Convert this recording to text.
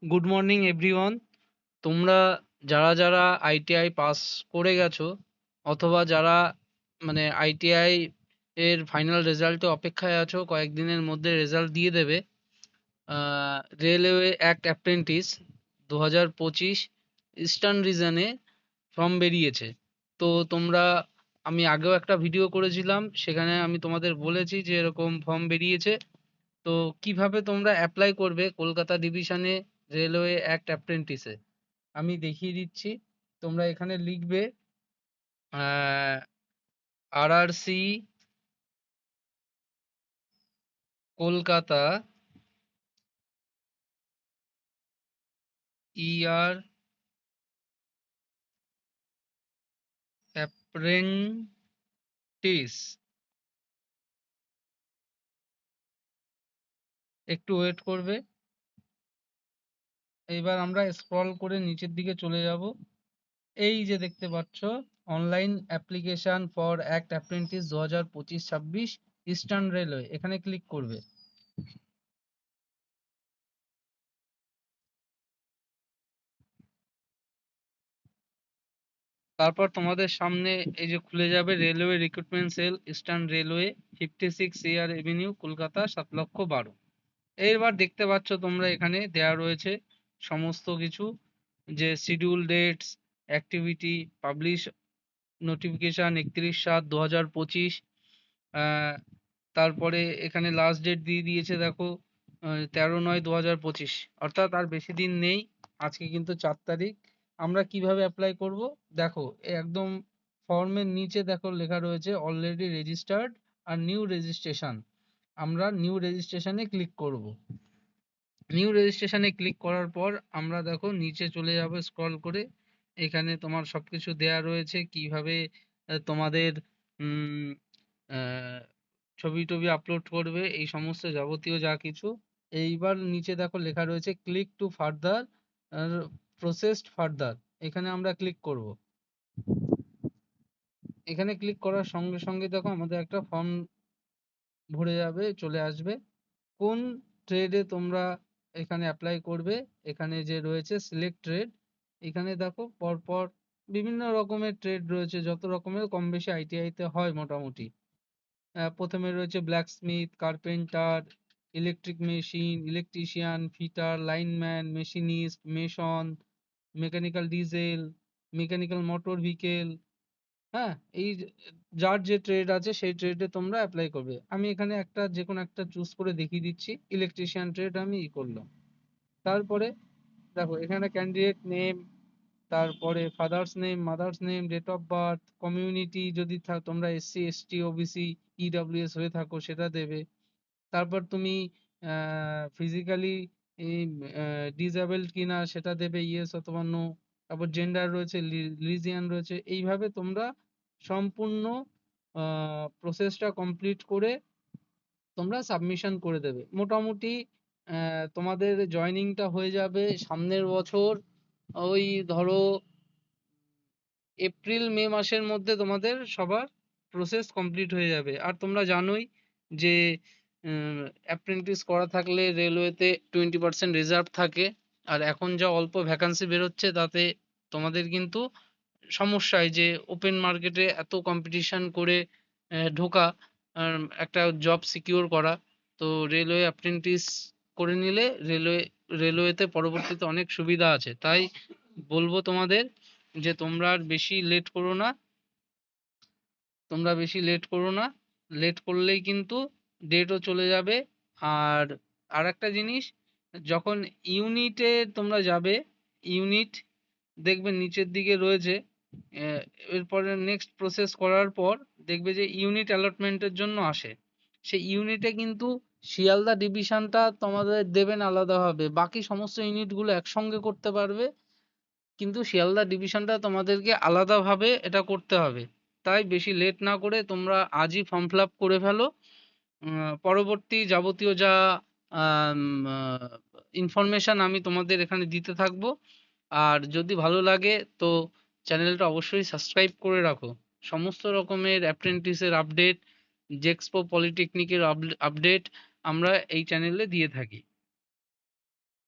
Good morning everyone. তোমরা যারা যারা আইটিআই পাস করে গেছো অথবা যারা আইটিআই এর ফাইনাল রেজাল্টে অপেক্ষায় আছো, কয়েকদিনের মধ্যে রেজাল্ট দিয়ে দেবে। রেলওয়ে অ্যাক্ট অ্যাপ্রেন্টিস 2025 ইস্টার্ন রিজনে ফর্ম বেরিয়েছে। তো তোমরা, আমি আগেও একটা ভিডিও করেছিলাম, সেখানে আমি তোমাদের বলেছি যে এরকম ফর্ম বেরিয়েছে। তো কিভাবে তোমরা অ্যাপ্লাই করবে কলকাতা ডিভিশনে রেলওয়ে অ্যাক্ট অ্যাপ্রেন্টিসে আমি দেখিয়ে দিচ্ছি। তোমরা এখানে লিখবে আরআরসি কলকাতা ইআর অ্যাপ্রেন্টিস। একটু ওয়েট করবে। এবার আমরা স্ক্রল করে নিচের দিকে চলে যাব। এই যে দেখতে পাচ্ছ, online application for act apprentice 2025-26 eastern railway, এখানে ক্লিক করবে। তারপর তোমাদের সামনে এই যে খুলে যাবে railway recruitment sell eastern railway 56 AR Avenue Kolkata 7,12,000। এবার দেখতে পাচ্ছ তোমরা এখানে দেয়া রয়েছে সমস্ত কিছু, যে schedule dates, activity, publish notification 31/7/2025। তারপরে এখানে লাস্ট ডেট দিয়ে দিয়েছে দেখো 13/9/2025, অর্থাৎ আর বেশি দিন নেই। আজকে কিন্তু 4 তারিখ। আমরা কিভাবে অ্যাপ্লাই করব দেখো, একদম ফর্মের নিচে দেখো লেখা রয়েছে অলরেডি রেজিস্টার্ড আর নিউ রেজিস্ট্রেশন। আমরা নিউ রেজিস্ট্রেশনে ক্লিক করব। নিউ রেজিস্ট্রেশনে ক্লিক করার পর আমরা দেখো নিচে চলে যাব স্ক্রল করে। এখানে তোমার সবকিছু দেয়া রয়েছে কিভাবে তোমাদের উম, আহ, ছবি টবি আপলোড করবে, এই সমস্ত যাবতীয় যা কিছু। এইবার নিচে দেখো লেখা রয়েছে click to further, processed further, এখানে আমরা ক্লিক করব। এখানে ক্লিক করার সঙ্গে সঙ্গে দেখো আমাদের একটা ফর্ম ভরে যাবে, চলে আসবে। কোন ট্রেডে তোমরা এখানে অ্যাপ্লাই করবে, এখানে যে রয়েছে সিলেক্ট ট্রেড, এখানে দেখো পরপর বিভিন্ন রকমের ট্রেড রয়েছে, যত রকমের কম বেশি আইটিআই তে হয় মোটামুটি। প্রথমে রয়েছে black smith, carpenter, electric machine, electrician, fitter, lineman, machinist, mason, mechanical diesel, mechanical motor vehicle. হ্যাঁ, এই যার যে ট্রেড আছে সেই ট্রেডে তোমরা অ্যাপ্লাই করবে। আমি এখানে একটা যে কোনো একটা চুজ করে দেখিয়ে দিচ্ছি। ইলেকট্রিশিয়ান ট্রেড আমি করলাম। তারপরে দেখো এখানে ক্যান্ডিডেট নেম, তারপরে father's name, mother's name, date of birth, community যদি তোমরা এসসি এসটি ওবিসি ইডব্লিউএস হয়ে থাকো সেটা দেবে। তারপর তুমি ফিজিক্যালি ডিসেবলড কিনা সেটা দেবে, ইয়েস অথবা নো। তারপর জেন্ডার রয়েছে, রিলিজিয়ান রয়েছে। এইভাবে তোমরা সম্পূর্ণ প্রসেসটা কমপ্লিট করে তোমরা সাবমিশন করে দেবে। মোটামুটি তোমাদের জয়নিংটা হয়ে যাবে সামনের বছর, ওই ধরো এপ্রিল মে মাসের মধ্যে তোমাদের সবার প্রসেস কমপ্লিট হয়ে যাবে। আর তোমরা জানোই যে অ্যাপ্রেন্টিস করা থাকলে রেলওয়েতে 20% রিজার্ভ থাকে। আর এখন যা অল্প ভ্যাকান্সি বেরোচ্ছে তাতে তোমাদের কিন্তু সমস্যায় যে ওপেন মার্কেটে এত কম্পিটিশন করে ঢোকা, একটা জব সিকিউর করা। তো রেলওয়ে অ্যাপ্রেন্টিস করে নিলে রেলওয়েতে পরবর্তীতে অনেক সুবিধা আছে। তাই বলবো তোমাদের যে তোমরা আর বেশি লেট করো না, তোমরা বেশি লেট করো না। লেট করলেই কিন্তু ডেটও চলে যাবে। আর আরেকটা জিনিস, যখন ইউনিটে তোমরা যাবে, ইউনিট দেখবে নিচের দিকে রয়েছে। আহ, এরপরে নেক্সট প্রসেস করার পর দেখবে যে ইউনিট অ্যালটমেন্টের জন্য আসে। সেই ইউনিটে কিন্তু শিয়ালদা ডিভিশনটা তোমাদের দেবেন আলাদাভাবে, বাকি সমস্ত ইউনিটগুলো একসঙ্গে করতে পারবে, কিন্তু শিয়ালদা ডিভিশনটা তোমাদেরকে আলাদাভাবে এটা করতে হবে। তাই বেশি লেট না করে তোমরা আজই ফর্ম ফিল আপ করে ফেলো। পরবর্তী যাবতীয় যা ইনফরমেশন আমি তোমাদের এখানে দিতে থাকবো। আর যদি ভালো লাগে তো চ্যানেলটা অবশ্যই সাবস্ক্রাইব করে রাখো। সমস্ত রকমের অ্যাপ্রেন্টিসের আপডেট, জেক্সপো পলিটেকনিকের আপডেট আমরা এই চ্যানেলে দিয়ে থাকি।